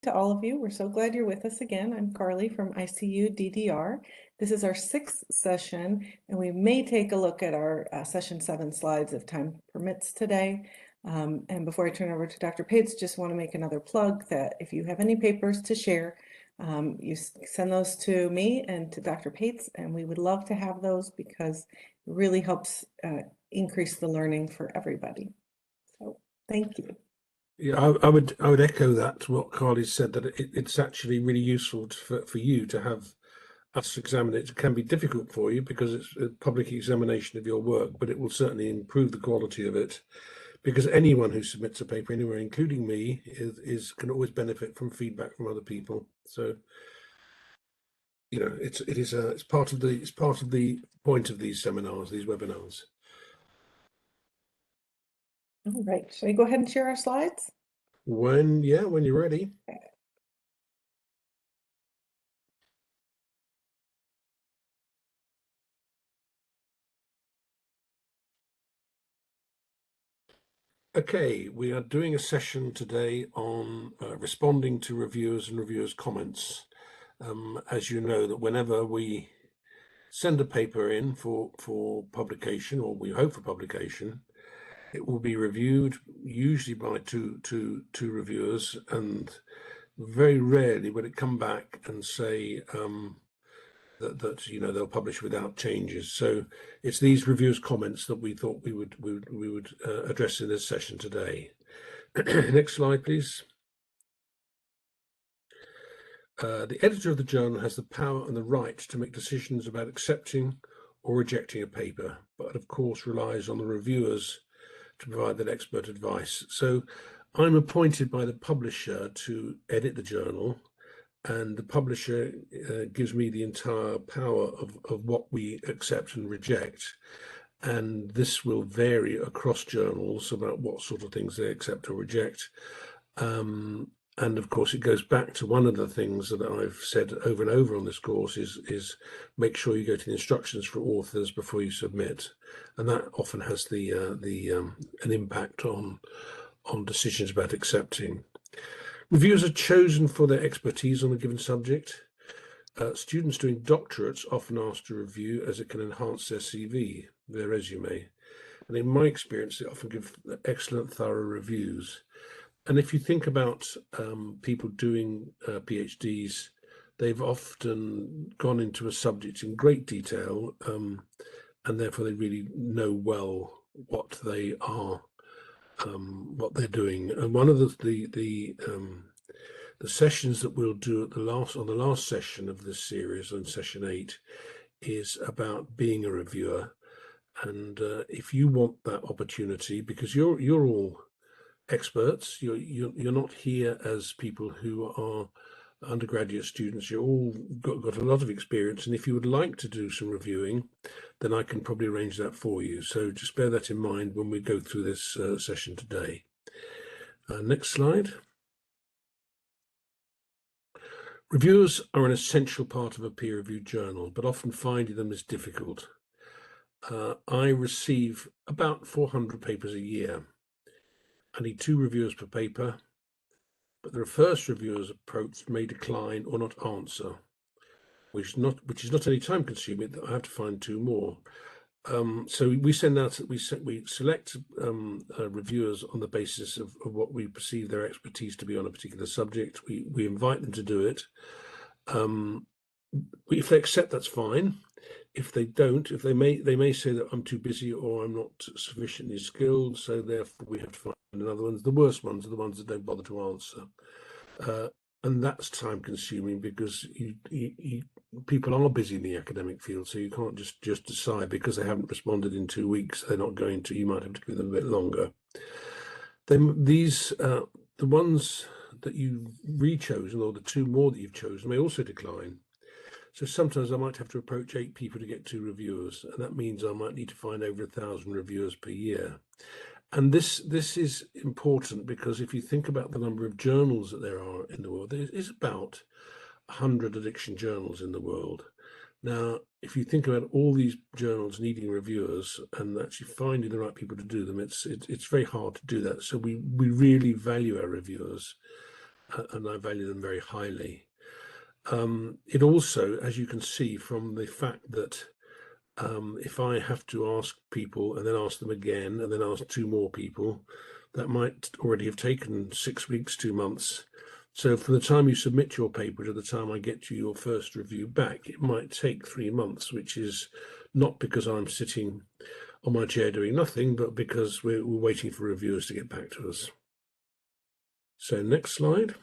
to all of you. We're so glad you're with us again. I'm Carly from ICU DDR. This is our 6th session, and we may take a look at our session 7 slides if time permits today. And before I turn over to Dr. Pates, just want to make another plug that if you have any papers to share, you send those to me and to Dr. Pates, and we would love to have those because it really helps increase the learning for everybody. So thank you. Yeah, I would echo that, what Carly said, that it's actually really useful for you to have us examine it. It can be difficult for you because it's a public examination of your work, but it will certainly improve the quality of it, because anyone who submits a paper anywhere, including me, can always benefit from feedback from other people. So, you know, it's part of the point of these seminars, these webinars. All right, shall we go ahead and share our slides? When you're ready. Okay, we are doing a session today on responding to reviewers and reviewers' comments. As you know, that whenever we send a paper in for publication, or we hope for publication, it will be reviewed usually by two reviewers, and very rarely will it come back and say that you know they'll publish without changes. So it's these reviewers' comments that we thought we would address in this session today. Next slide, please. The editor of the journal has the power and the right to make decisions about accepting or rejecting a paper, but of course relies on the reviewers to provide that expert advice. So I'm appointed by the publisher to edit the journal, and the publisher gives me the entire power of what we accept and reject. And this will vary across journals about what sort of things they accept or reject. And of course, it goes back to one of the things that I've said over and over on this course is make sure you go to the instructions for authors before you submit, and that often has an impact on decisions about accepting. Reviewers are chosen for their expertise on a given subject. Students doing doctorates often ask to review as it can enhance their CV, their resume, and in my experience, they often give excellent, thorough reviews. And if you think about people doing PhDs, they've often gone into a subject in great detail, and therefore they really know well what they are, what they're doing. And one of the sessions that we'll do on the last session of this series, on session 8, is about being a reviewer. And if you want that opportunity, because you're all experts, you're not here as people who are undergraduate students, you're all got a lot of experience, and if you would like to do some reviewing, then I can probably arrange that for you. So just bear that in mind when we go through this session today. Next slide. Reviewers are an essential part of a peer-reviewed journal, but often finding them is difficult. I receive about 400 papers a year. I need 2 reviewers per paper, but the first reviewer's approach may decline or not answer, which is not only time consuming, that I have to find 2 more. So we send out, we select reviewers on the basis of what we perceive their expertise to be on a particular subject. We invite them to do it. If they accept, that's fine. If they don't, they may say that I'm too busy or I'm not sufficiently skilled, so therefore we have to find another one. The worst ones are the ones that don't bother to answer. And that's time consuming because people are busy in the academic field, so you can't just decide because they haven't responded in 2 weeks, they're not going to, you might have to give them a bit longer. Then the ones that you've re-chosen, or the 2 more that you've chosen, may also decline. So sometimes I might have to approach 8 people to get 2 reviewers, and that means I might need to find over 1,000 reviewers per year. And this is important because if you think about the number of journals that there are in the world, there is about 100 addiction journals in the world. Now, if you think about all these journals needing reviewers and actually finding the right people to do them, it's very hard to do that. So we really value our reviewers. and I value them very highly. It also, as you can see from the fact that if I have to ask people and then ask them again and then ask 2 more people, that might already have taken 6 weeks, 2 months. So from the time you submit your paper to the time I get you your first review back, it might take 3 months, which is not because I'm sitting on my chair doing nothing, but because we're waiting for reviewers to get back to us. So next slide.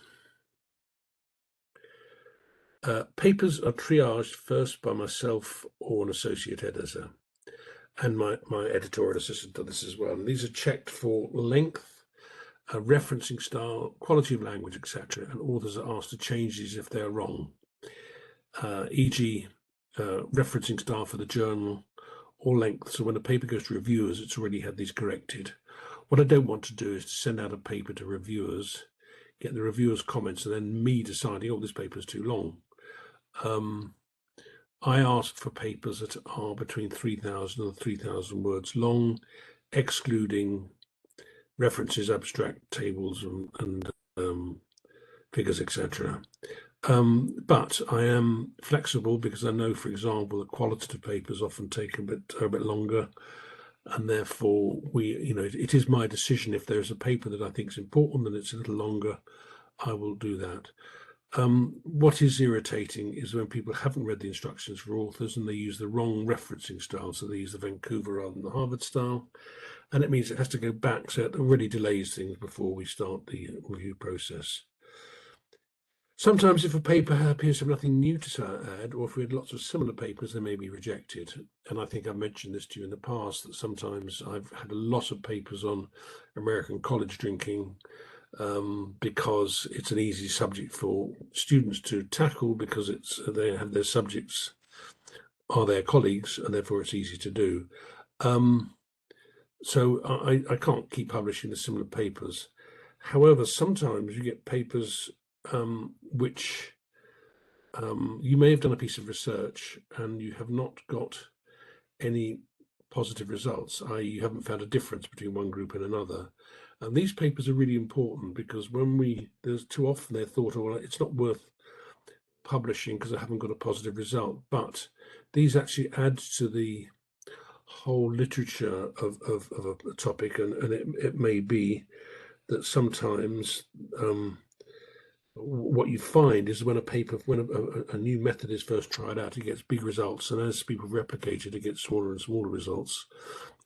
Papers are triaged first by myself or an associate editor, and my editorial assistant does this as well. And these are checked for length, referencing style, quality of language, etc. And authors are asked to change these if they're wrong, e.g. Referencing style for the journal or length. So when a paper goes to reviewers, it's already had these corrected. What I don't want to do is to send out a paper to reviewers, get the reviewers' comments, and then me deciding, oh, this paper is too long. I ask for papers that are between 3,000 and 3,000 words long, excluding references, abstract tables, and figures, etc. But I am flexible because I know, for example, that qualitative papers often take a bit longer, and therefore it is my decision. If there's a paper that I think is important and it's a little longer, I will do that. What is irritating is when people haven't read the instructions for authors and they use the wrong referencing style. So they use the Vancouver rather than the Harvard style, and it means it has to go back. So it already delays things before we start the review process. Sometimes if a paper appears to have nothing new to add, or if we had lots of similar papers, they may be rejected. And I think I've mentioned this to you in the past, that sometimes I've had a lot of papers on American college drinking, because it's an easy subject for students to tackle, because they have their subjects are their colleagues, and therefore it's easy to do. So I can't keep publishing the similar papers. However, sometimes you get papers which you may have done a piece of research and you have not got any positive results, i.e. you haven't found a difference between one group and another. And these papers are really important because there's too often they're thought, oh, well, it's not worth publishing because I haven't got a positive result. But these actually add to the whole literature of a topic, and it may be that sometimes what you find is when a new method is first tried out, it gets big results, and as people replicate it, it gets smaller and smaller results.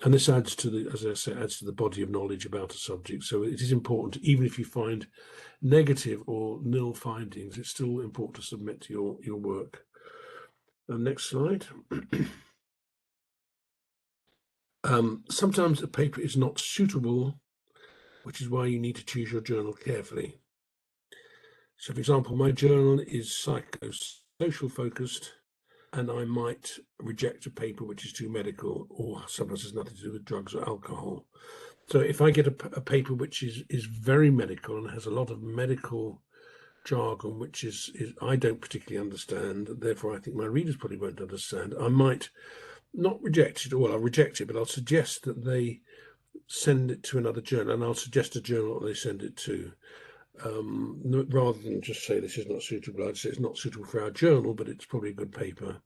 And this adds to the body of knowledge about a subject. So it is important, even if you find negative or nil findings, it's still important to submit your work. Next slide. Sometimes a paper is not suitable, which is why you need to choose your journal carefully. So, for example, my journal is psychosocial focused, and I might reject a paper which is too medical, or sometimes has nothing to do with drugs or alcohol. So if I get a paper which is very medical and has a lot of medical jargon, which is I don't particularly understand, therefore I think my readers probably won't understand, I might not reject it, or I'll reject it, but I'll suggest that they send it to another journal, and I'll suggest a journal that they send it to. Rather than just say this is not suitable, I'd say it's not suitable for our journal, but it's probably a good paper.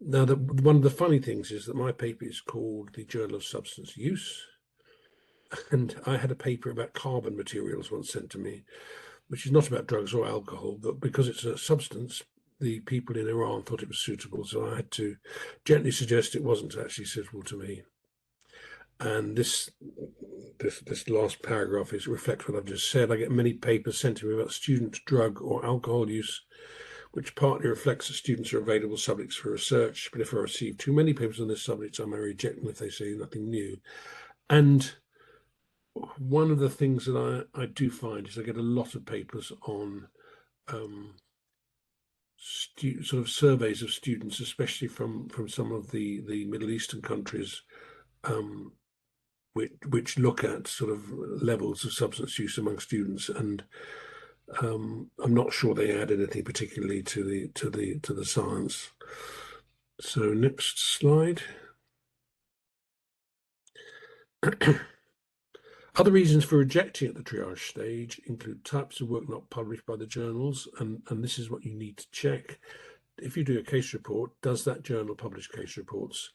Now, one of the funny things is that my paper is called the Journal of Substance Use, and I had a paper about carbon materials once sent to me, which is not about drugs or alcohol, but because it's a substance, the people in Iran thought it was suitable, so I had to gently suggest it wasn't actually suitable to me. And this last paragraph reflects what I've just said. I get many papers sent to me about student drug or alcohol use, which partly reflects that students are available subjects for research. But if I receive too many papers on this subject, I may reject them if they say nothing new. And one of the things that I do find is I get a lot of papers on sort of surveys of students, especially from some of the Middle Eastern countries, which look at sort of levels of substance use among students, and I'm not sure they add anything particularly to the science. So next slide. Other reasons for rejecting at the triage stage include types of work not published by the journals, and this is what you need to check. If you do a case report, does that journal publish case reports?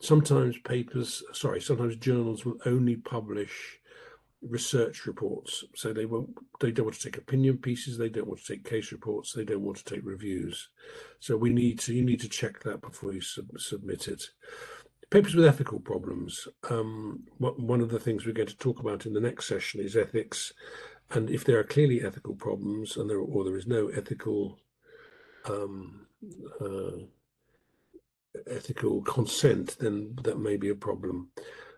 Sometimes journals will only publish research reports, so they don't want to take opinion pieces, they don't want to take case reports, they don't want to take reviews. So you need to check that before you submit it. Papers with ethical problems. One of the things we're going to talk about in the next session is ethics, and if there are clearly ethical problems and there is no ethical ethical consent, then that may be a problem.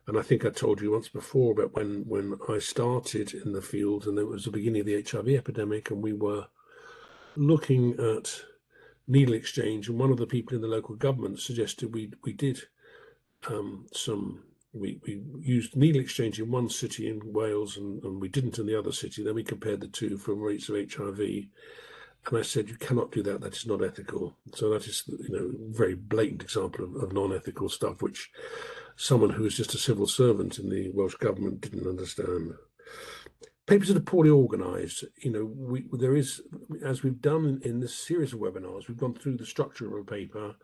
And I think I told you once before about when I started in the field, and it was the beginning of the HIV epidemic, and we were looking at needle exchange, and one of the people in the local government suggested we used needle exchange in one city in Wales and we didn't in the other city. Then we compared the two for rates of HIV, and I said, you cannot do that. That is not ethical. So that is, a very blatant example of non-ethical stuff, which someone who was just a civil servant in the Welsh government didn't understand. Papers that are poorly organised. There is, as we've done in this series of webinars, we've gone through the structure of a paper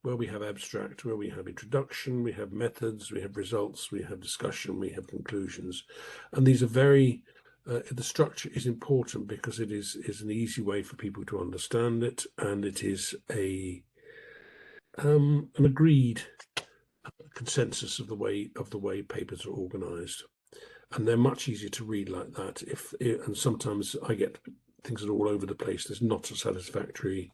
where we have abstract, where we have introduction, we have methods, we have results, we have discussion, we have conclusions. And these are very, the structure is important because it is an easy way for people to understand it, and it is an agreed consensus of the way papers are organised. And they're much easier to read like that. And sometimes I get things that are all over the place. There's not a satisfactory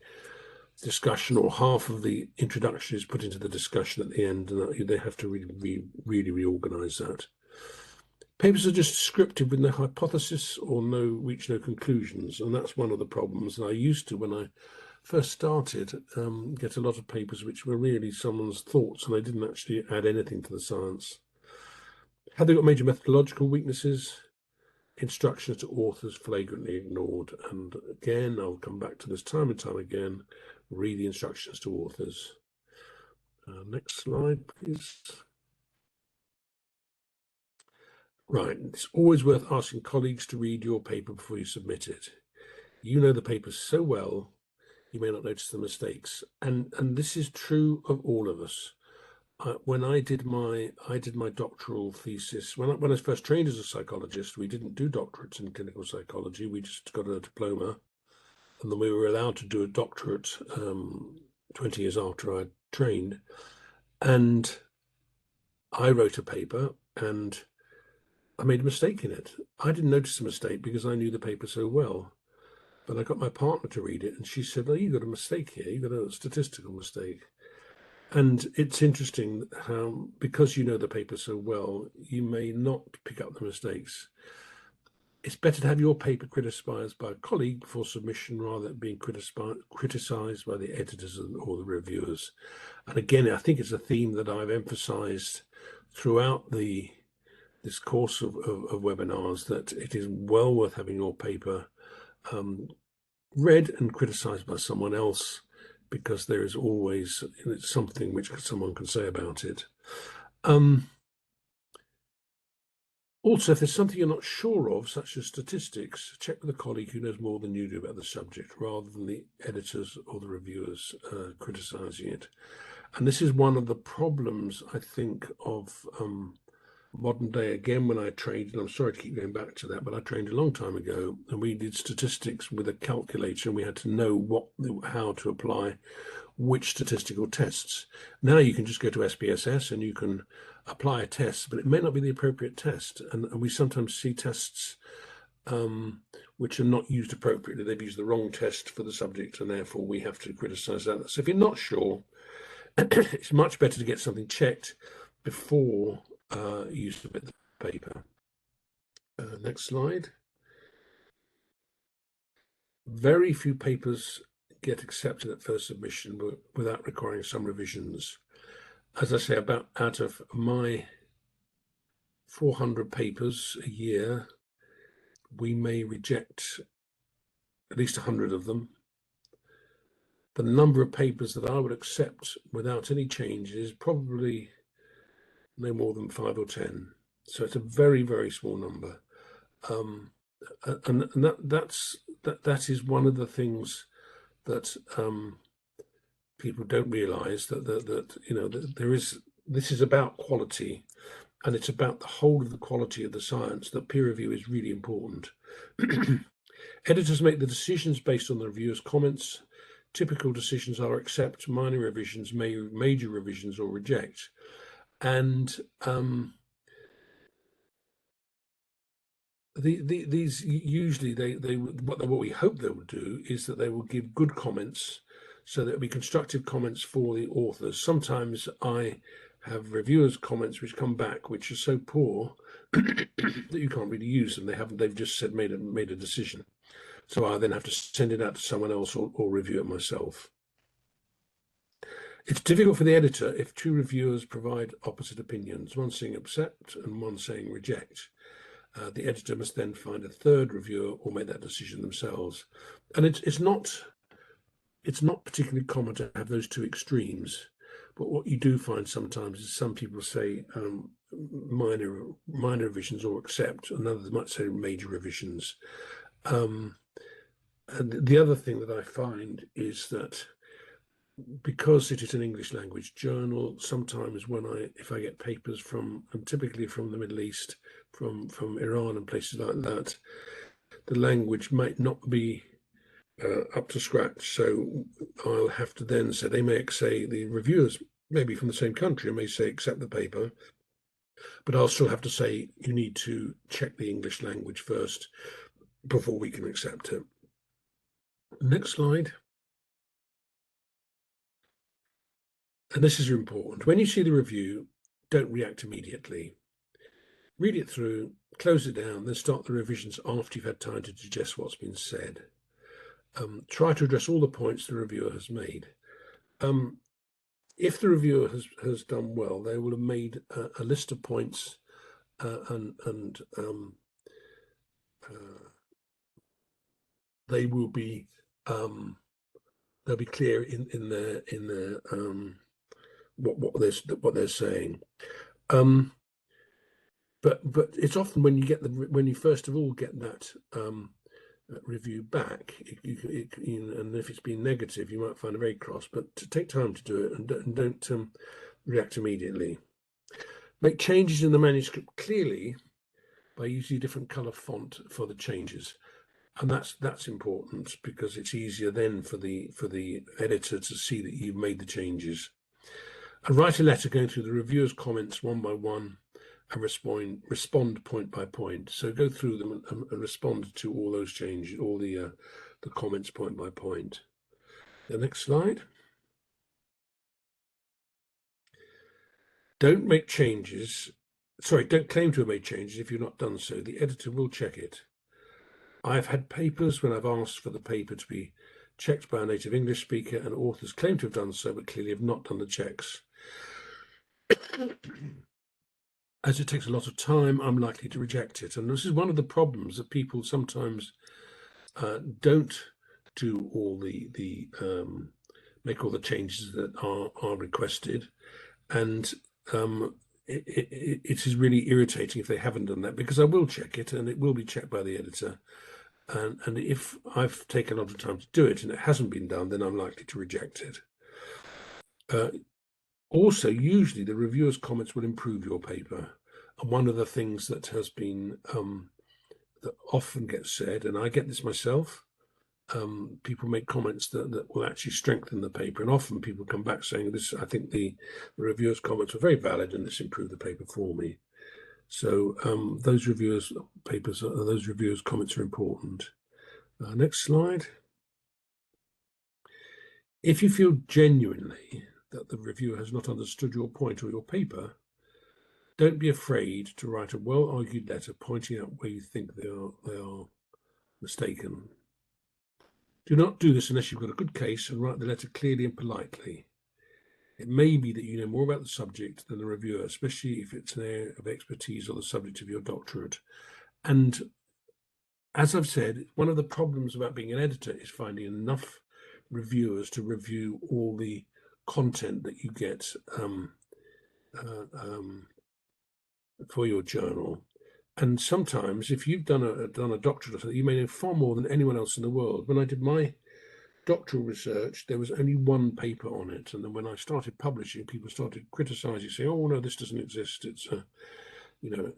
discussion, or half of the introduction is put into the discussion at the end, and they have to really reorganize that. Papers are just descriptive with no hypothesis or reach no conclusions, and that's one of the problems. And I used to, when I first started, get a lot of papers which were really someone's thoughts, and they didn't actually add anything to the science. Have they got major methodological weaknesses? Instructions to authors flagrantly ignored. And again, I'll come back to this time and time again. Read the instructions to authors. Next slide, please. Right, it's always worth asking colleagues to read your paper before you submit it. You know the paper so well, you may not notice the mistakes. And this is true of all of us. When I did my doctoral thesis, when I was first trained as a psychologist, we didn't do doctorates in clinical psychology. We just got a diploma, and then we were allowed to do a doctorate 20 years after I trained. And I wrote a paper, and I made a mistake in it. I didn't notice the mistake because I knew the paper so well. But I got my partner to read it, and she said, "Oh, you got a mistake here. You got a statistical mistake." And it's interesting how, because you know the paper so well, you may not pick up the mistakes. It's better to have your paper criticized by a colleague before submission rather than being criticized by the editors or the reviewers. And again, I think it's a theme that I've emphasized throughout this course of webinars, that it is well worth having your paper read and criticized by someone else, because there is always something which someone can say about it. Also, if there's something you're not sure of, such as statistics, check with a colleague who knows more than you do about the subject, rather than the editors or the reviewers criticizing it. And this is one of the problems, I think, of modern day. Again, when I trained, and I'm sorry to keep going back to that, but I trained a long time ago, and we did statistics with a calculator, and we had to know how to apply which statistical tests. Now you can just go to SPSS and you can apply a test, but it may not be the appropriate test. And we sometimes see tests which are not used appropriately. They've used the wrong test for the subject, and therefore we have to criticize that. So if you're not sure, it's much better to get something checked before you submit the paper. Next slide. Very few papers get accepted at first submission without requiring some revisions. As I say, about out of my 400 papers a year, we may reject at least 100 of them. The number of papers that I would accept without any changes is probably no more than 5 or 10. So it's a very, very small number. And that is one of the things that people don't realise, that you know, that this is about quality, and it's about the whole of the quality of the science. That peer review is really important. Editors make the decisions based on the reviewers' comments. Typical decisions are accept, minor revisions, major revisions, or reject. And these usually what we hope they will do is that they will give good comments, so that it'll be constructive comments for the authors. Sometimes I have reviewers' comments which come back which are so poor that you can't really use them. They've just said made a decision. So I then have to send it out to someone else, or review it myself. It's difficult for the editor if two reviewers provide opposite opinions, one saying accept and one saying reject. The editor must then find a third reviewer or make that decision themselves. And it's not particularly common to have those two extremes. But what you do find sometimes is some people say minor revisions or accept, and others might say major revisions. And the other thing that I find is that because it is an English language journal, sometimes if I get papers from, and typically from the Middle East, from Iran and places like that, the language might not be up to scratch. So I'll have to then say, the reviewers, maybe from the same country, may say accept the paper, but I'll still have to say you need to check the English language first before we can accept it. Next slide. And this is important. When you see the review, don't react immediately. Read it through, close it down, then start the revisions after you've had time to digest what's been said. Try to address all the points the reviewer has made. If the reviewer has done well, they will have made a list of points, and they will be they'll be clear in their what they're saying. But it's often when you first of all get that review back, and if it's been negative, you might find it very cross. But to take time to do it, and don't react immediately. Make changes in the manuscript clearly by using a different color font for the changes, and that's important because it's easier then for the editor to see that you've made the changes. And write a letter going through the reviewer's comments one by one, and respond point by point. So go through them and respond to all those changes, all the comments point by point. The next slide. Don't make changes. Sorry, don't claim to have made changes if you've not done so. The editor will check it. I've had papers when I've asked for the paper to be checked by a native English speaker, and authors claim to have done so, but clearly have not done the checks. As it takes a lot of time, I'm likely to reject it. And this is one of the problems, that people sometimes don't do all make all the changes that are requested, and it is really irritating if they haven't done that, because I will check it and it will be checked by the editor. And if I've taken a lot of time to do it and it hasn't been done, then I'm likely to reject it. Also, usually the reviewer's comments will improve your paper. And one of the things that has been that often gets said, and I get this myself, people make comments that will actually strengthen the paper, and often people come back saying, "This, I think the reviewer's comments were very valid, and this improved the paper for me." So those reviewers' comments are important. Next slide. If you feel genuinely that the reviewer has not understood your point or your paper, don't be afraid to write a well-argued letter pointing out where you think they are mistaken. Do not do this unless you've got a good case, and write the letter clearly and politely. It may be that you know more about the subject than the reviewer, especially if it's an area of expertise or the subject of your doctorate. And as I've said, one of the problems about being an editor is finding enough reviewers to review all the content that you get for your journal. And sometimes, if you've done a doctorate or something, you may know far more than anyone else in the world. When I did my doctoral research, there was only one paper on it, and then when I started publishing, people started criticizing, saying, "Oh no, this doesn't exist." It's you know,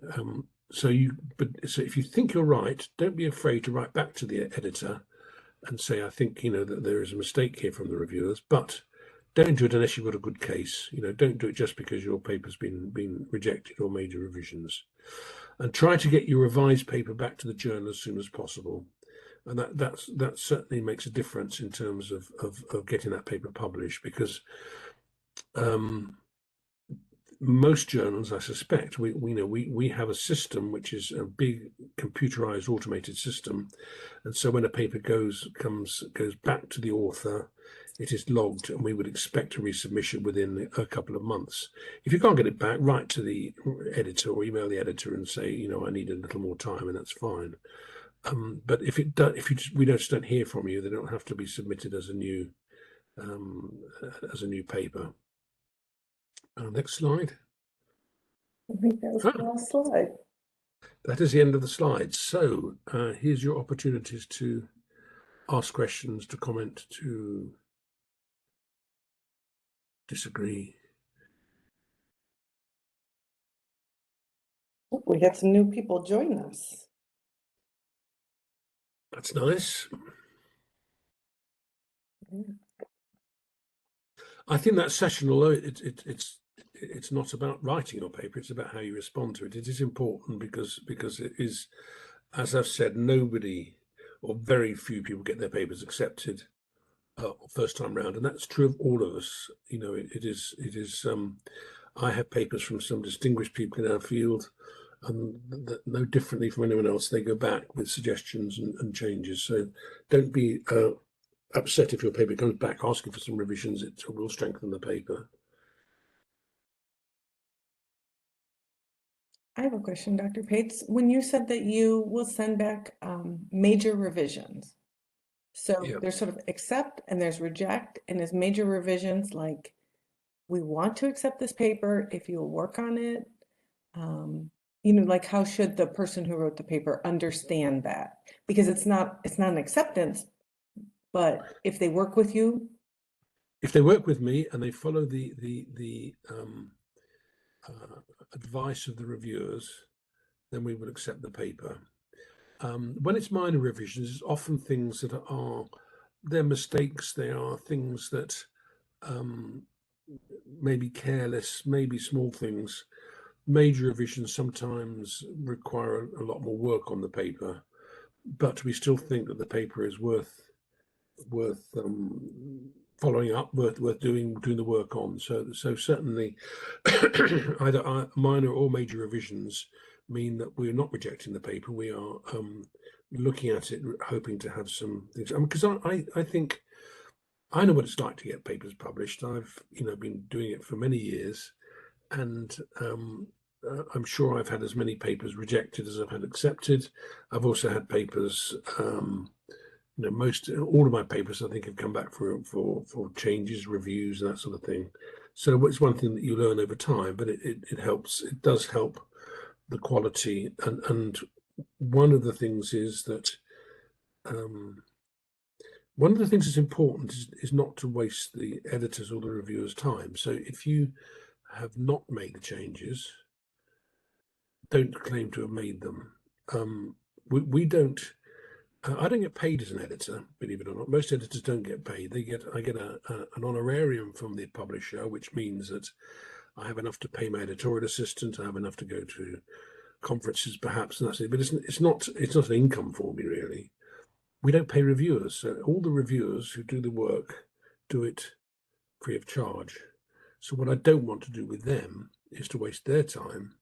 so if you think you're right, don't be afraid to write back to the editor and say, "I think that there is a mistake here from the reviewers," but don't do it unless you've got a good case. Don't do it just because your paper's been rejected or major revisions. And try to get your revised paper back to the journal as soon as possible. And that certainly makes a difference in terms of getting that paper published, because most journals, I suspect, we have a system which is a big computerized automated system, and so when a paper goes back to the author, it is logged, and we would expect a resubmission within a couple of months. If you can't get it back, write to the editor or email the editor and say, I need a little more time, and that's fine. But if we just don't hear from you, they don't have to be submitted as a new paper. Next slide. I think that was the last slide. That is the end of the slides. So here's your opportunities to ask questions, to comment, to disagree. We got some new people join us. That's nice. I think that session, although it's not about writing your paper, it's about how you respond to it. It is important because it is, as I've said, nobody or very few people get their papers accepted first time round, and that's true of all of us. It is. I have papers from some distinguished people in our field, that no differently from anyone else. They go back with suggestions and changes. So don't be upset if your paper comes back asking for some revisions. It will strengthen the paper. I have a question, Dr. Pates. When you said that you will send back major revisions, so Yeah. there's sort of accept and there's reject, and as major revisions, like, we want to accept this paper if you'll work on it. Like, how should the person who wrote the paper understand that? Because it's not an acceptance, but if they work with you. If they work with me and they follow the advice of the reviewers, then we will accept the paper. When it's minor revisions, it's often things that they're mistakes. They are things that maybe careless, maybe small things. Major revisions sometimes require a lot more work on the paper, but we still think that the paper is worth following up, worth doing the work on. So certainly either minor or major revisions mean that we're not rejecting the paper. We are looking at it, hoping to have some things. Because I think I know what it's like to get papers published. I've been doing it for many years, and I'm sure I've had as many papers rejected as I've had accepted. I've also had papers. All of my papers, I think, have come back for changes, reviews, and that sort of thing. So it's one thing that you learn over time, but it helps. It does help the quality. And one of the things is that one of the things that's important is not to waste the editor's or the reviewer's time. So if you have not made the changes, don't claim to have made them. We don't. I don't get paid as an editor, believe it or not. Most editors don't get paid. I get an honorarium from the publisher, which means that I have enough to pay my editorial assistant. I have enough to go to conferences, perhaps, and that's it. But it's not an income for me, really. We don't pay reviewers, so all the reviewers who do the work do it free of charge. So what I don't want to do with them is to waste their time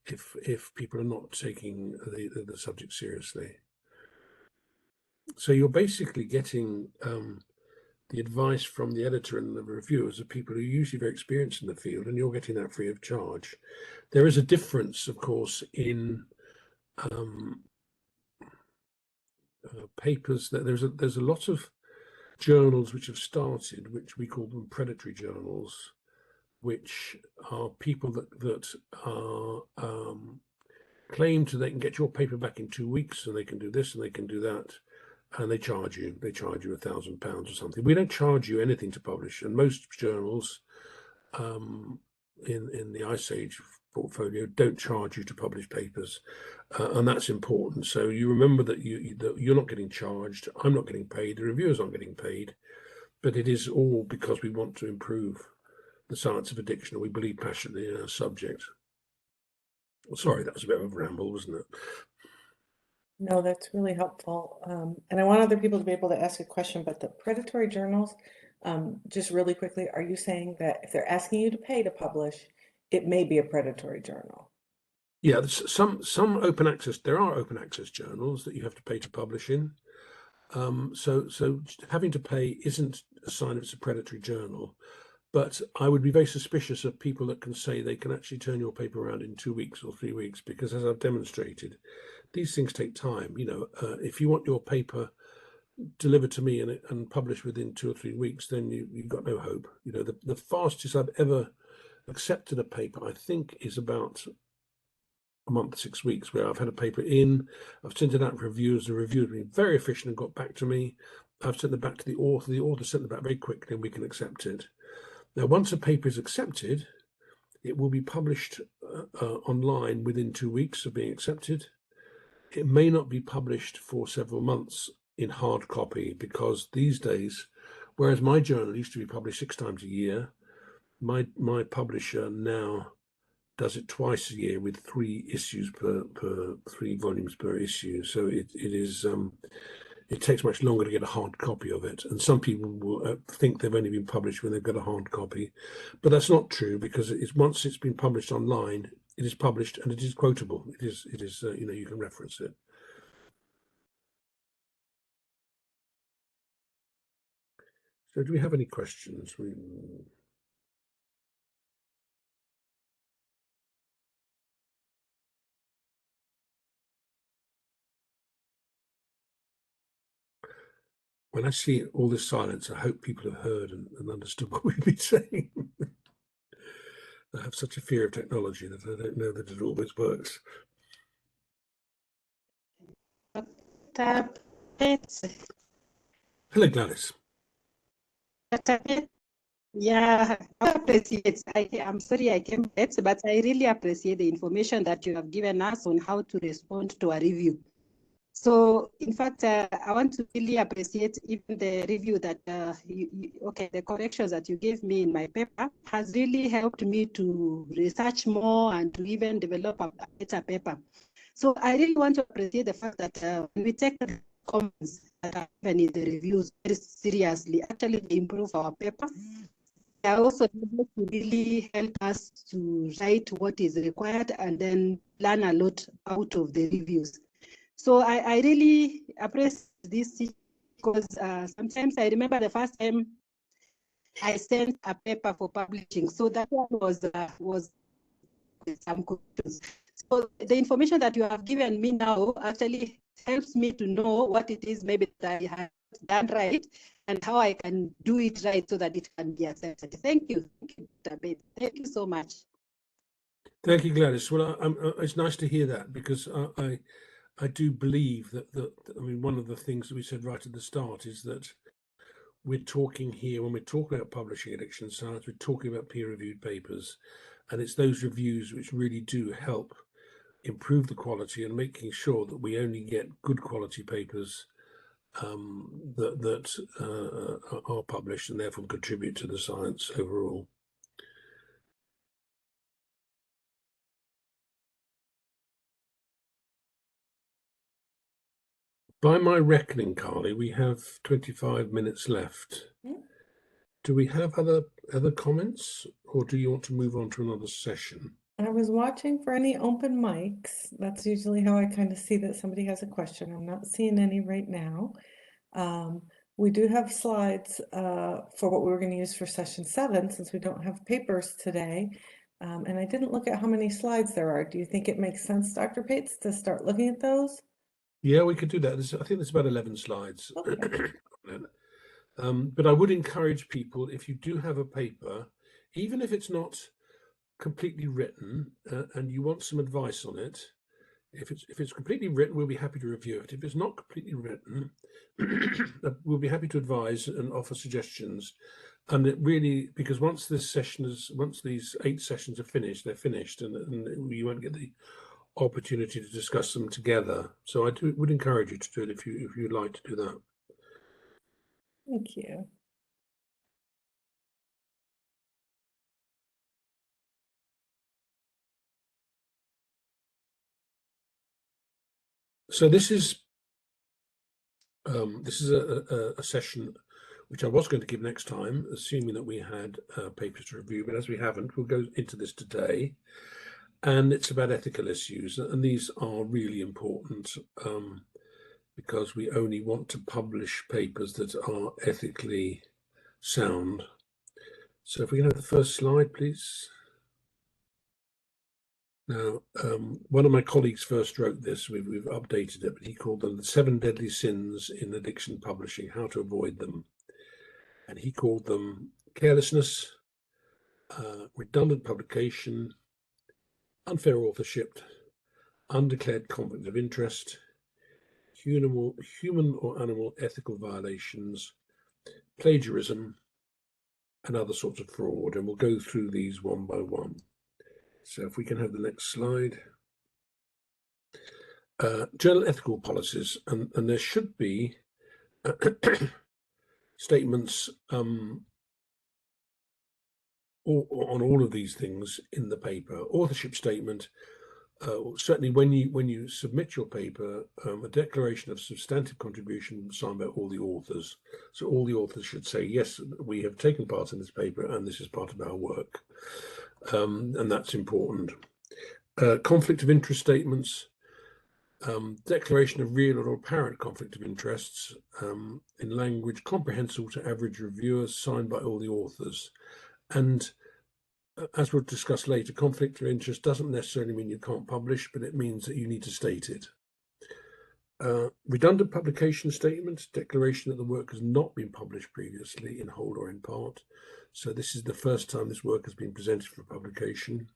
if people are not taking the subject seriously. So you're basically getting the advice from the editor and the reviewers of people who are usually very experienced in the field, and you're getting that free of charge. There is a difference, of course, in papers. That there's a lot of journals which have started, which we call them predatory journals, which are people that are claim to they can get your paper back in 2 weeks, and they can do this and they can do that, and they charge you £1,000 or something. We don't charge you anything to publish, and most journals in the Ice Age portfolio don't charge you to publish papers, and that's important. So you remember that you're not getting charged, I'm not getting paid, the reviewers aren't getting paid, but it is all because we want to improve the science of addiction, and we believe passionately in our subject. Sorry, that was a bit of a ramble, wasn't it? No, that's really helpful. And I want other people to be able to ask a question, but the predatory journals, just really quickly, are you saying that if they're asking you to pay to publish, it may be a predatory journal? Yeah, some open access, there are open access journals that you have to pay to publish in. So having to pay isn't a sign it's a predatory journal, but I would be very suspicious of people that can say they can actually turn your paper around in 2 weeks or 3 weeks, because as I've demonstrated, these things take time. If you want your paper delivered to me and published within 2 or 3 weeks, then you've got no hope. The fastest I've ever accepted a paper, I think, is about a month, 6 weeks, where I've had a paper in, I've sent it out for reviewers, the reviewers have been very efficient and got back to me. I've sent it back to the author sent it back very quickly, and we can accept it. Now, once a paper is accepted, it will be published online within 2 weeks of being accepted. It may not be published for several months in hard copy, because these days, whereas my journal used to be published 6 times a year, my publisher now does it twice a year with 3 issues per 3 volumes per issue. So it takes much longer to get a hard copy of it. And some people will think they've only been published when they've got a hard copy, but that's not true, because once it's been published online, it is published and it is quotable. It is you can reference it. So do we have any questions? When I see all this silence, I hope people have heard and understood what we've been saying. I have such a fear of technology that I don't know that it always works. Hello, Gladys. Yeah, I appreciate. I'm sorry I came late, but I really appreciate the information that you have given us on how to respond to a review. So, in fact, I want to really appreciate even the review that, the corrections that you gave me in my paper has really helped me to research more and to even develop a better paper. So I really want to appreciate the fact that when we take the comments that are given in the reviews very seriously, actually they improve our paper. They are also able to really help us to write what is required and then learn a lot out of the reviews. So I really appreciate this, because sometimes I remember the first time I sent a paper for publishing. So that one was with some questions. So the information that you have given me now actually helps me to know what it is maybe that I have done right and how I can do it right so that it can be accepted. Thank you. Thank you, Dr. Babe. Thank you so much. Thank you, Gladys. Well, it's nice to hear that, because I do believe that one of the things that we said right at the start is that we're talking here, when we're talking about publishing addiction science, we're talking about peer-reviewed papers, and it's those reviews which really do help improve the quality and making sure that we only get good quality papers that are published and therefore contribute to the science overall. By my reckoning, Carly, we have 25 minutes left. Do we have other comments, or do you want to move on to another session? I was watching for any open mics. That's usually how I kind of see that somebody has a question. I'm not seeing any right now. We do have slides for what we were going to use for session 7, since we don't have papers today. And I didn't look at how many slides there are. Do you think it makes sense, Dr. Pates, to start looking at those? Yeah, we could do that. I think there's about 11 slides. Okay. But I would encourage people, if you do have a paper, even if it's not completely written and you want some advice on it, if it's completely written, we'll be happy to review it. If it's not completely written, we'll be happy to advise and offer suggestions. And it really, because once these 8 sessions are finished, they're finished, and you won't get the opportunity to discuss them together. So I would encourage you to do it if you'd like to do that. Thank you. So this is a session which I was going to give next time, assuming that we had papers to review, but as we haven't, we'll go into this today. And it's about ethical issues, and these are really important because we only want to publish papers that are ethically sound. So if we can have the first slide, please. Now, one of my colleagues first wrote this, we've updated it, but he called them the 7 deadly sins in addiction publishing, how to avoid them. And he called them carelessness, redundant publication, unfair authorship, undeclared conflict of interest, human or animal ethical violations, plagiarism, and other sorts of fraud. And we'll go through these one by one. So if we can have the next slide. Journal ethical policies, and there should be statements on all of these things in the paper. Authorship statement, certainly when you submit your paper, a declaration of substantive contribution signed by all the authors. So all the authors should say, yes, we have taken part in this paper and this is part of our work. And that's important. Conflict of interest statements, declaration of real or apparent conflict of interests in language comprehensible to average reviewers, signed by all the authors. And as we'll discuss later, conflict of interest doesn't necessarily mean you can't publish, but it means that you need to state it. Redundant publication statement, declaration that the work has not been published previously in whole or in part. So this is the first time this work has been presented for publication.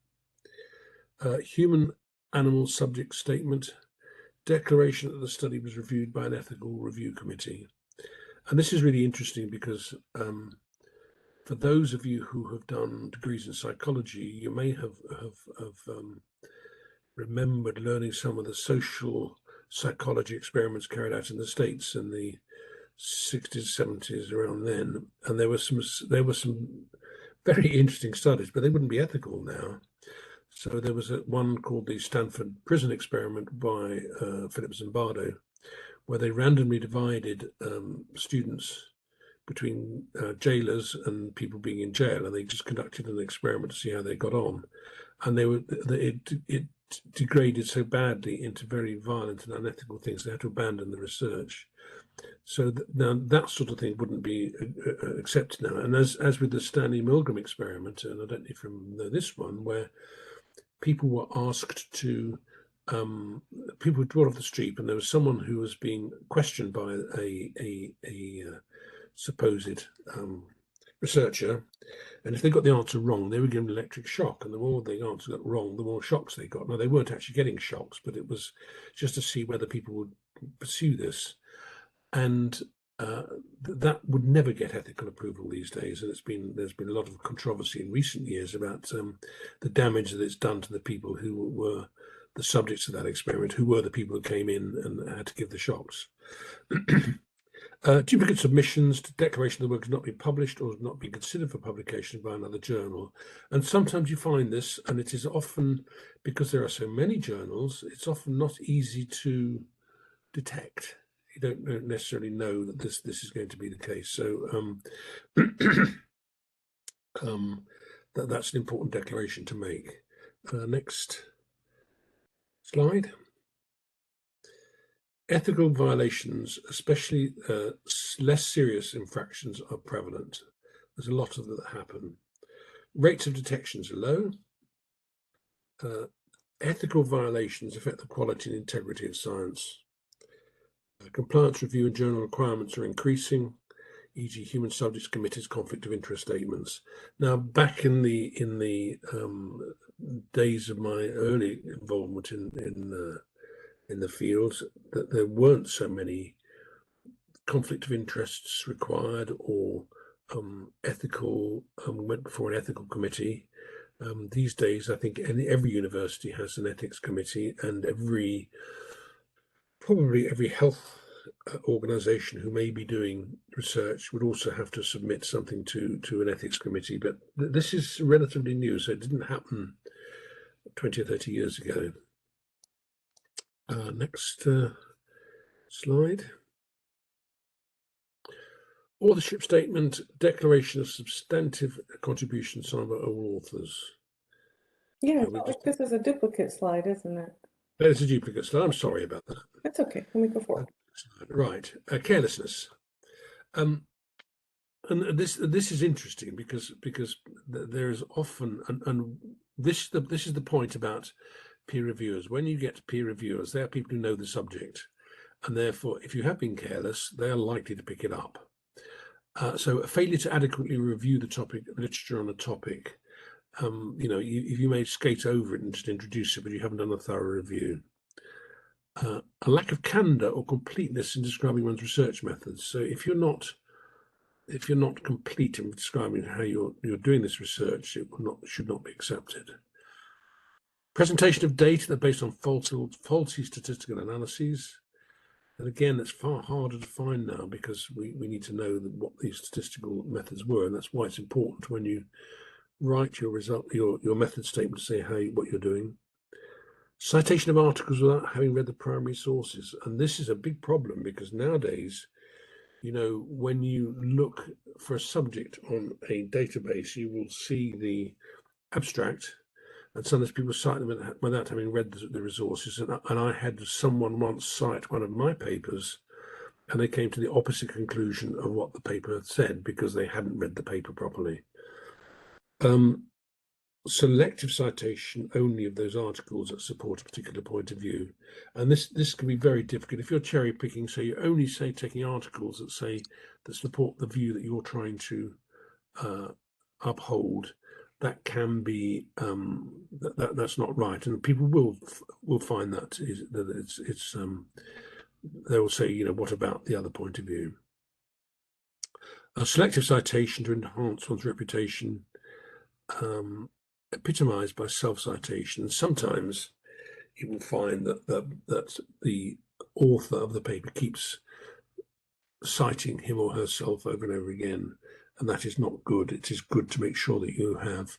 Human animal subject statement, declaration that the study was reviewed by an ethical review committee. And this is really interesting because for those of you who have done degrees in psychology, you may have remembered learning some of the social psychology experiments carried out in the States in the 60s, 70s, around then. And there were some very interesting studies, but they wouldn't be ethical now. So there was one called the Stanford Prison Experiment by Philip Zimbardo, where they randomly divided students between jailers and people being in jail, and they just conducted an experiment to see how they got on. And it degraded so badly into very violent and unethical things, they had to abandon the research. So now that sort of thing wouldn't be accepted now. And as with the Stanley Milgram experiment, and I don't know if you know this one, where people were asked to, people were brought off the street, and there was someone who was being questioned by a supposed researcher, and if they got the answer wrong, they were given electric shock, and the more the answer got wrong, the more shocks they got. Now, they weren't actually getting shocks, but it was just to see whether people would pursue this. And that would never get ethical approval these days, and there's been a lot of controversy in recent years about the damage that it's done to the people who were the subjects of that experiment, who were the people who came in and had to give the shocks. Duplicate submissions to declaration the work has not been published or has not been considered for publication by another journal. And sometimes you find this, and it is often, because there are so many journals, it's often not easy to detect. You don't necessarily know that this is going to be the case. So that's an important declaration to make. Next slide. Ethical violations, especially less serious infractions, are prevalent. There's a lot of them that happen. Rates of detections are low. Ethical violations affect the quality and integrity of science. Compliance review and journal requirements are increasing. e.g. human subjects committees, conflict of interest statements. Now, back in the days of my early involvement in the field, that there weren't so many conflict of interests required or ethical, went before an ethical committee. These days, I think every university has an ethics committee, and probably every health organization who may be doing research would also have to submit something to an ethics committee. But this is relatively new, so it didn't happen 20 or 30 years ago. Next slide. Authorship statement, declaration of substantive contribution signed by all authors. Yeah, I felt like this is a duplicate slide, isn't it? That is a duplicate slide. I'm sorry about that. That's okay. Let me go forward. Right. Carelessness. And this is interesting because there is often, and this is the point about peer reviewers. When you get peer reviewers, they are people who know the subject, and therefore, if you have been careless, they are likely to pick it up. So a failure to adequately review the topic, literature on a topic, if you may skate over it and just introduce it, but you haven't done a thorough review. A lack of candor or completeness in describing one's research methods. So if you're not complete in describing how you're doing this research, it should not be accepted. Presentation of data that are based on faulty statistical analyses. And again, it's far harder to find now because we need to know what these statistical methods were, and that's why it's important when you write your method statement to say what you're doing. Citation of articles without having read the primary sources, and this is a big problem because nowadays, when you look for a subject on a database, you will see the abstract, and sometimes people cite them without having read the resources. And I had someone once cite one of my papers, and they came to the opposite conclusion of what the paper said because they hadn't read the paper properly. Selective citation only of those articles that support a particular point of view, and this can be very difficult if you're cherry picking. So you're only taking articles that support the view that you're trying to uphold. That can be that's not right, and people will find that it's they will say, what about the other point of view? A selective citation to enhance one's reputation, epitomized by self-citation. And sometimes you will find that the author of the paper keeps citing him or herself over and over again, and that is not good. It is good to make sure that you have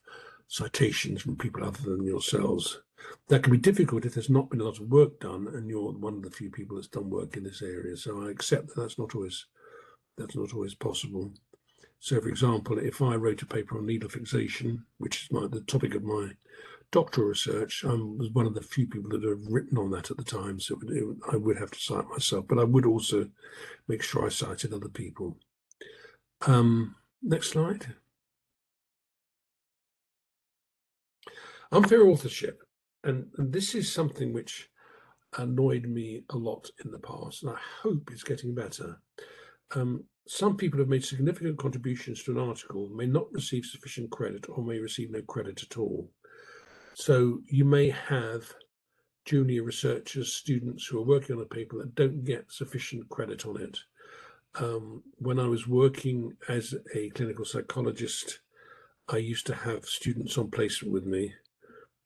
citations from people other than yourselves. That can be difficult if there's not been a lot of work done and you're one of the few people that's done work in this area. So I accept that that's not always possible. So, for example, if I wrote a paper on needle fixation, which is the topic of my doctoral research, I was one of the few people that have written on that at the time, so I would have to cite myself, but I would also make sure I cited other people. Next slide. Unfair authorship, and this is something which annoyed me a lot in the past, and I hope it's getting better. Some people have made significant contributions to an article, may not receive sufficient credit or may receive no credit at all. So you may have junior researchers, students who are working on a paper that don't get sufficient credit on it. When I was working as a clinical psychologist, I used to have students on placement with me,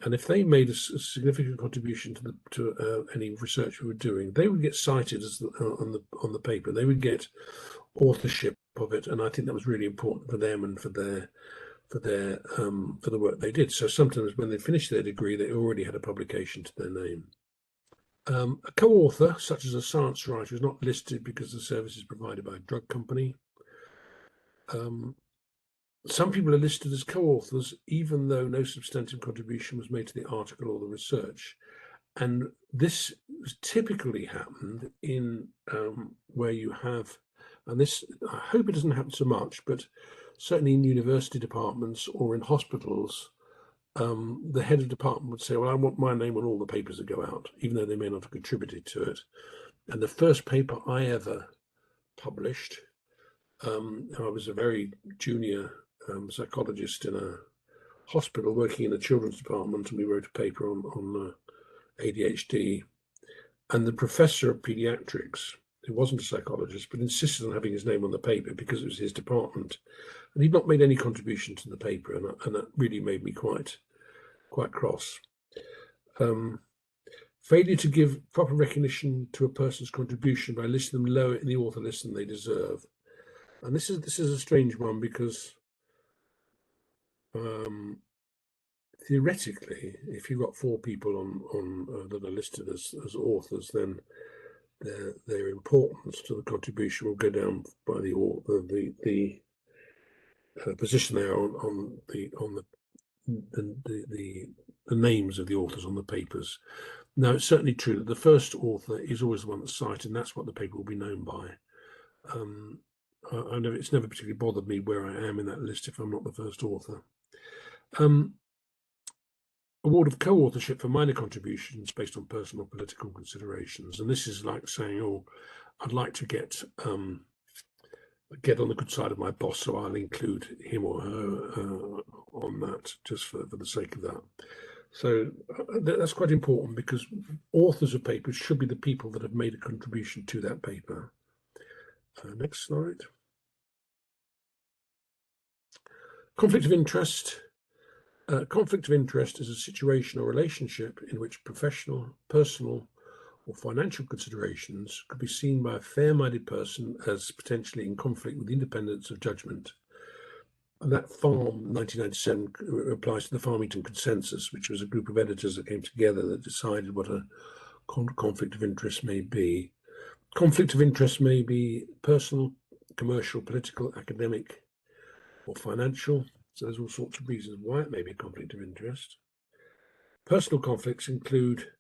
and if they made a significant contribution to any research we were doing, they would get cited on the paper. They would get authorship of it, and I think that was really important for them and for the work they did. So sometimes when they finished their degree, they already had a publication to their name. A co-author, such as a science writer, is not listed because the service is provided by a drug company. Some people are listed as co-authors, even though no substantive contribution was made to the article or the research. And this typically happened in where you have, and this, I hope it doesn't happen so much, but certainly in university departments or in hospitals, the head of department would say, well, I want my name on all the papers that go out, even though they may not have contributed to it. And the first paper I ever published I was a very junior psychologist in a hospital working in the children's department, and we wrote a paper on ADHD. And the professor of pediatrics, who wasn't a psychologist, but insisted on having his name on the paper because it was his department. And he'd not made any contribution to the paper, and that really made me quite cross. Failure to give proper recognition to a person's contribution by listing them lower in the author list than they deserve. And this is a strange one because theoretically, if you've got 4 people on that are listed as authors, then their importance to the contribution will go down by the position they are on the names of the authors on the papers. Now, it's certainly true that the first author is always the one that's cited, and that's what the paper will be known by. I know it's never particularly bothered me where I am in that list if I'm not the first author. Award of co-authorship for minor contributions based on personal political considerations, and this is like saying, "Oh, I'd like to get on the good side of my boss, so I'll include him or her on that just for the sake of that." So that's quite important because authors of papers should be the people that have made a contribution to that paper. Next slide. Conflict of interest. Conflict of interest is a situation or relationship in which professional, personal, or financial considerations could be seen by a fair-minded person as potentially in conflict with the independence of judgment. And that Farm 1997 applies to the Farmington Consensus, which was a group of editors that came together that decided what a conflict of interest may be. Conflict of interest may be personal, commercial, political, academic, or financial. So there's all sorts of reasons why it may be a conflict of interest. Personal conflicts include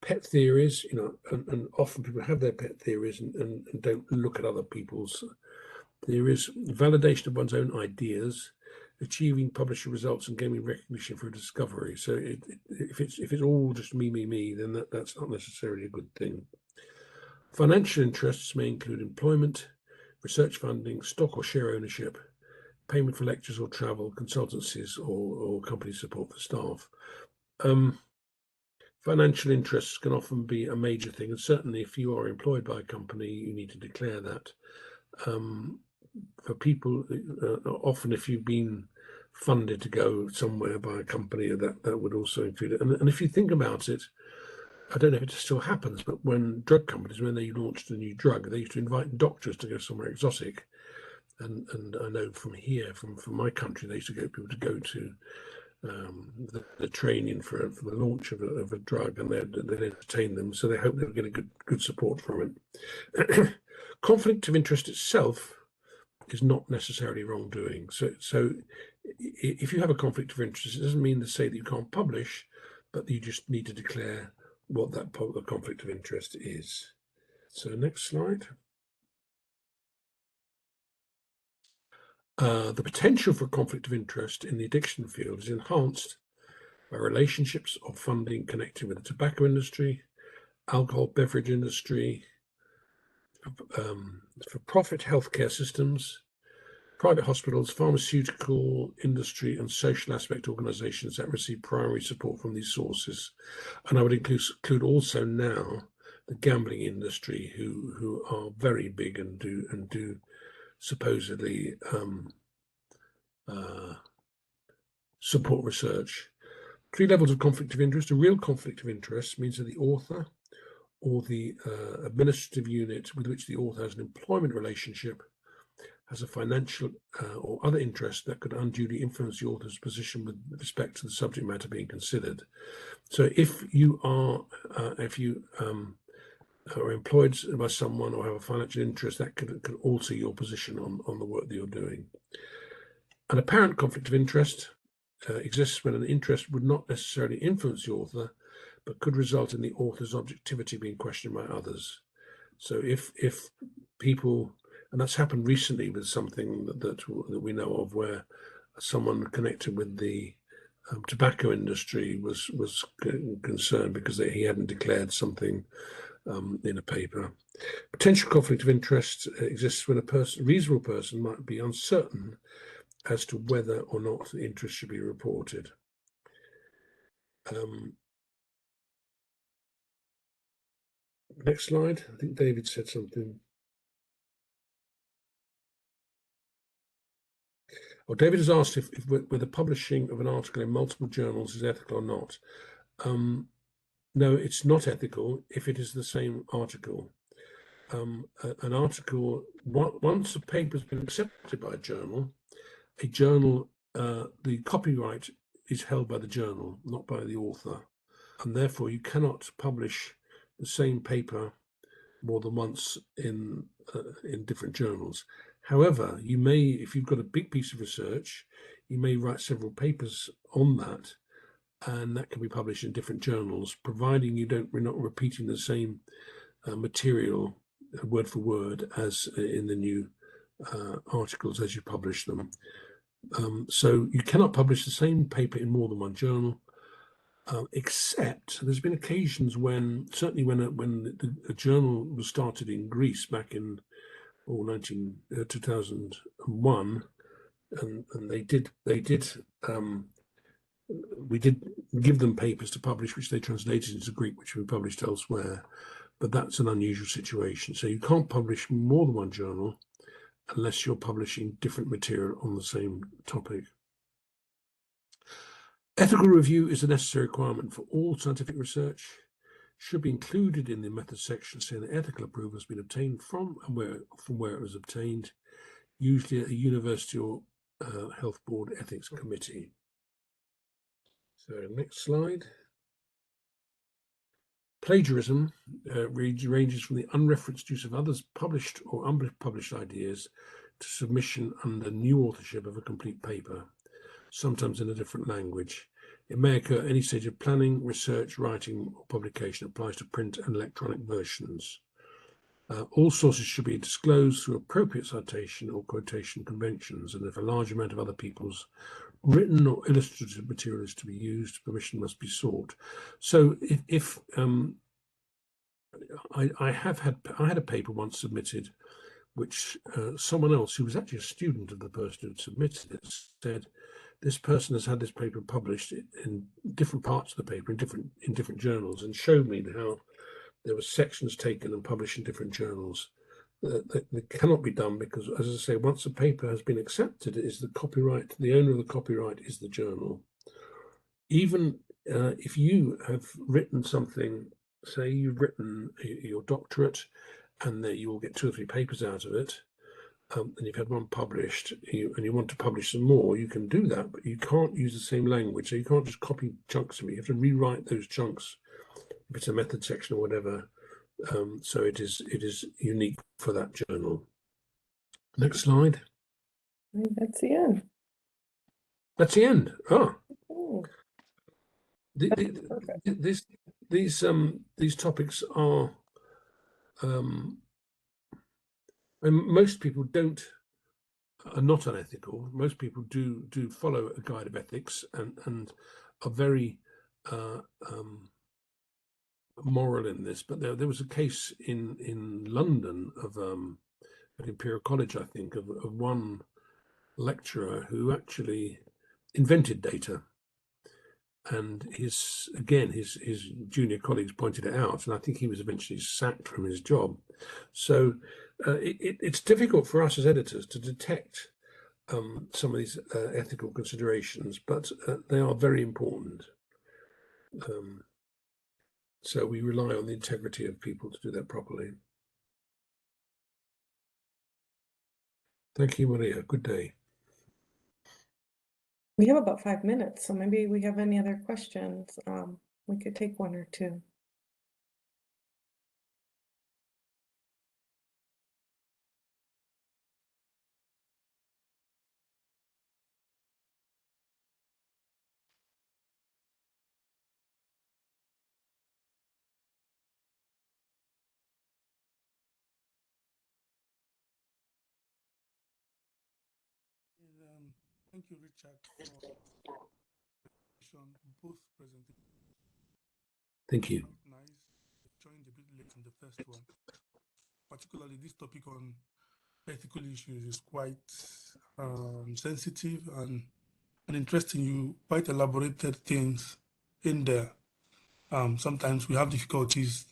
pet theories, and often people have their pet theories and don't look at other people's theories. Validation of one's own ideas, achieving publisher results and gaining recognition for a discovery. So if it's all just me, then that's not necessarily a good thing. Financial interests may include employment, research funding, stock or share ownership, payment for lectures or travel, consultancies, or company support for staff. Financial interests can often be a major thing, and certainly if you are employed by a company, you need to declare that. For people, often if you've been funded to go somewhere by a company, that would also include it. And if you think about it, I don't know if it still happens, but when drug companies, when they launched a new drug, they used to invite doctors to go somewhere exotic. And I know from here, from my country, they used to get people to go to the training for the launch of a drug, and they'd entertain them. So they hope they'll get a good support from it. Conflict of interest itself is not necessarily wrongdoing. So if you have a conflict of interest, it doesn't mean to say that you can't publish, but you just need to declare what that conflict of interest is. So next slide. The potential for conflict of interest in the addiction field is enhanced by relationships of funding connected with the tobacco industry, alcohol beverage industry, for profit healthcare systems, private hospitals, pharmaceutical industry, and social aspect organizations that receive primary support from these sources. And I would include also now the gambling industry, who are very big and do supposedly support research. 3 levels of conflict of interest. A real conflict of interest means that the author or the administrative unit with which the author has an employment relationship has a financial or other interest that could unduly influence the author's position with respect to the subject matter being considered. So if you are employed by someone or have a financial interest, that could alter your position on the work that you're doing. An apparent conflict of interest exists when an interest would not necessarily influence the author, but could result in the author's objectivity being questioned by others. So if people, and that's happened recently with something that we know of, where someone connected with the tobacco industry was concerned because he hadn't declared something in a paper. Potential conflict of interest exists when a reasonable person might be uncertain as to whether or not the interest should be reported. Next slide. I think David said something. Oh, David has asked if whether publishing of an article in multiple journals is ethical or not. No, it's not ethical if it is the same article. An article, once a paper has been accepted by a journal, the copyright is held by the journal, not by the author. And therefore you cannot publish the same paper more than once in different journals. However, you may, if you've got a big piece of research, you may write several papers on that, and that can be published in different journals, providing we're not repeating the same material word for word as in the new articles as you publish them. So you cannot publish the same paper in more than one journal, except there's been occasions when, certainly when a journal was started in Greece back in 2001, and we did give them papers to publish, which they translated into Greek, which we published elsewhere. But that's an unusual situation. So you can't publish more than one journal unless you're publishing different material on the same topic. Ethical review is a necessary requirement for all scientific research. Should be included in the method section, saying that ethical approval has been obtained from where it was obtained, usually at a university or health board ethics committee. So next slide. Plagiarism ranges from the unreferenced use of others' published or unpublished ideas to submission under new authorship of a complete paper, sometimes in a different language. It may occur at any stage of planning, research, writing, or publication. It applies to print and electronic versions. All sources should be disclosed through appropriate citation or quotation conventions, and if a large amount of other people's written or illustrative material is to be used, permission must be sought. So if I had a paper once submitted, which someone else who was actually a student of the person who had submitted it said, this person has had this paper published in different parts of the paper in different journals, and showed me how there were sections taken and published in different journals. That cannot be done because, as I say, once a paper has been accepted, it is the copyright, the owner of the copyright is the journal. Even if you have written something, say you've written your doctorate, and that you will get 2 or 3 papers out of it, and you've had one published, and you want to publish some more, you can do that, but you can't use the same language. So you can't just copy chunks of it. You have to rewrite those chunks if it's a method section or whatever. So it is unique for that journal. Next slide. That's the end. That's the end. Oh. Oh, These topics are, and most people are not unethical. Most people do follow a guide of ethics and are very moral in this. But there was a case in London of at Imperial College, I think, of one lecturer who actually invented data, and his junior colleagues pointed it out, and I think he was eventually sacked from his job. So it's difficult for us as editors to detect some of these ethical considerations, but they are very important. So we rely on the integrity of people to do that properly. Thank you, Maria. Good day. we have about 5 minutes, so maybe we have any other questions. We could take 1 or 2. Thank you, Richard, for both presentations. Thank you. Nice. Joined a bit late in the first one. Particularly this topic on ethical issues is quite sensitive and interesting. You quite elaborated things in there. Sometimes we have difficulties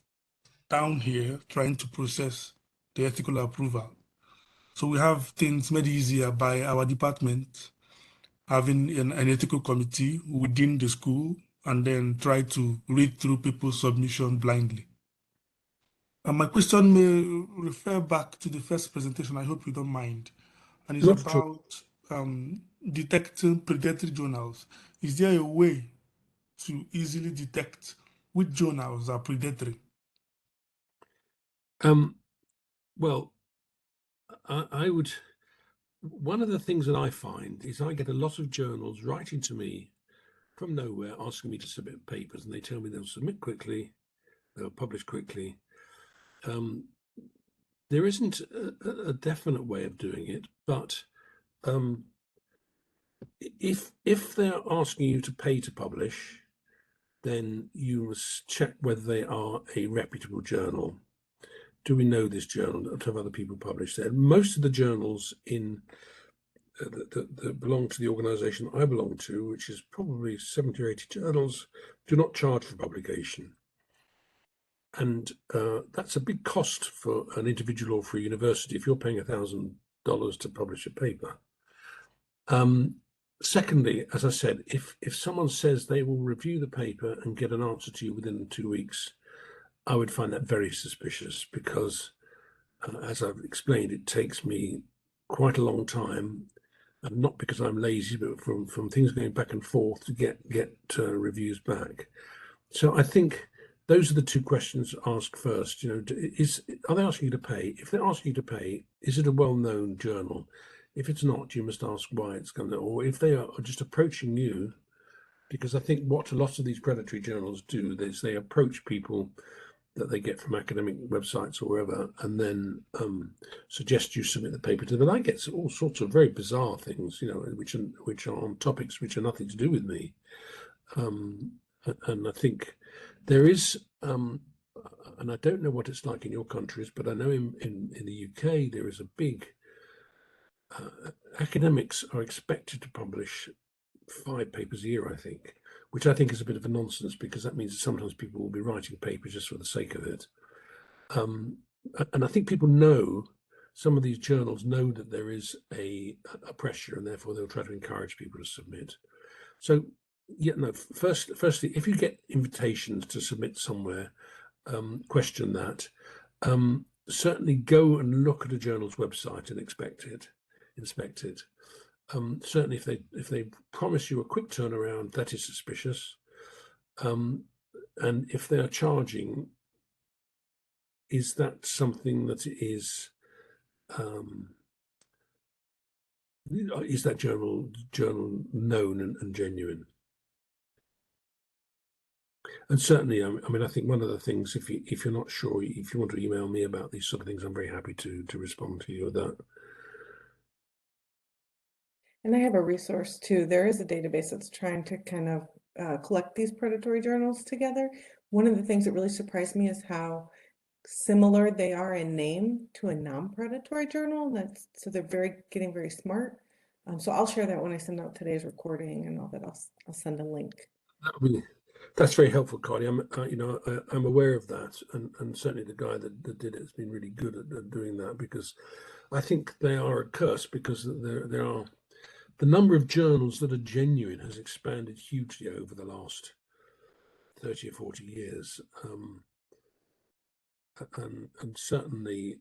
down here trying to process the ethical approval. So we have things made easier by our department having an ethical committee within the school and then try to read through people's submission blindly. And my question may refer back to the first presentation, I hope you don't mind, and it's Not at all. about detecting predatory journals. Is there a way to easily detect which journals are predatory? Well, I would. One of the things that I find is I get a lot of journals writing to me from nowhere asking me to submit papers, and they tell me they'll submit quickly, they'll publish quickly. There isn't a definite way of doing it, but if they're asking you to pay to publish, then you must check whether they are a reputable journal. Do we know this journal? Have other people published there? Most of the journals in that belong to the organization I belong to, which is probably 70 or 80 journals, do not charge for publication. And that's a big cost for an individual or for a university if you're paying $1,000 to publish a paper. Secondly, as I said, if someone says they will review the paper and get an answer to you within 2 weeks, I would find that very suspicious because, as I've explained, it takes me quite a long time, and not because I'm lazy, but from things going back and forth to get reviews back. So I think those are the two questions asked first. Are they asking you to pay? If they're asking you to pay, is it a well-known journal? If it's not, you must ask why it's going to, or if they are just approaching you, because I think what a lot of these predatory journals do is they approach people that they get from academic websites or wherever, and then suggest you submit the paper to them. And I get all sorts of very bizarre things, which are on topics which are nothing to do with me. And I think there is, and I don't know what it's like in your countries, but I know in the UK there is a big, academics are expected to publish 5 papers a year, I think, which I think is a bit of a nonsense, because that means that sometimes people will be writing papers just for the sake of it. And I think people know, some of these journals know that there is a pressure, and therefore they'll try to encourage people to submit. So, firstly, if you get invitations to submit somewhere, question that. Certainly go and look at a journal's website and inspect it. Certainly if they promise you a quick turnaround, that is suspicious. And if they are charging, is that something that is that journal known and genuine? And certainly, I think one of the things, if you're not sure, if you want to email me about these sort of things, I'm very happy to respond to you with that. And I have a resource too. There is a database that's trying to kind of collect these predatory journals together. One of the things that really surprised me is how similar they are in name to a non-predatory journal. So they're getting very smart. So I'll share that when I send out today's recording and all that. I'll send a link. That's very helpful, Carly. I'm aware of that, and certainly the guy that did it has been really good at doing that, because I think they are a curse, because there are the number of journals that are genuine has expanded hugely over the last 30 or 40 years, and certainly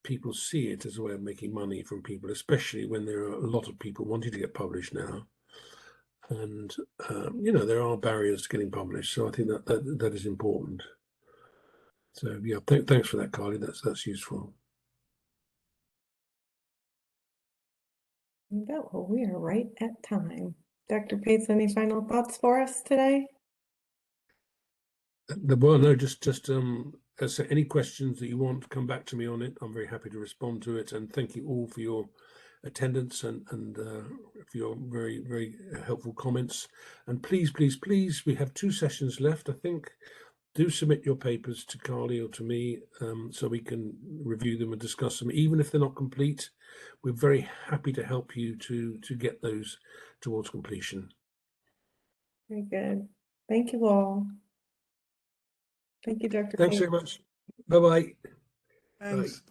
people see it as a way of making money from people, especially when there are a lot of people wanting to get published now. And there are barriers to getting published, so I think that is important. So yeah, thanks for that, Carly. That's useful. Well, we are right at time. Dr. Pates, any final thoughts for us today? Well, no, just so any questions that you want, come back to me on it. I'm very happy to respond to it, and thank you all for your attendance and for your very, very helpful comments. And please, we have 2 sessions left, I think. do submit your papers to Carly or to me, so we can review them and discuss them. Even if they're not complete, we're very happy to help you to get those towards completion. Very good. Thank you all. Thank you, Dr. Thanks Page. very much. Bye-bye. Thanks.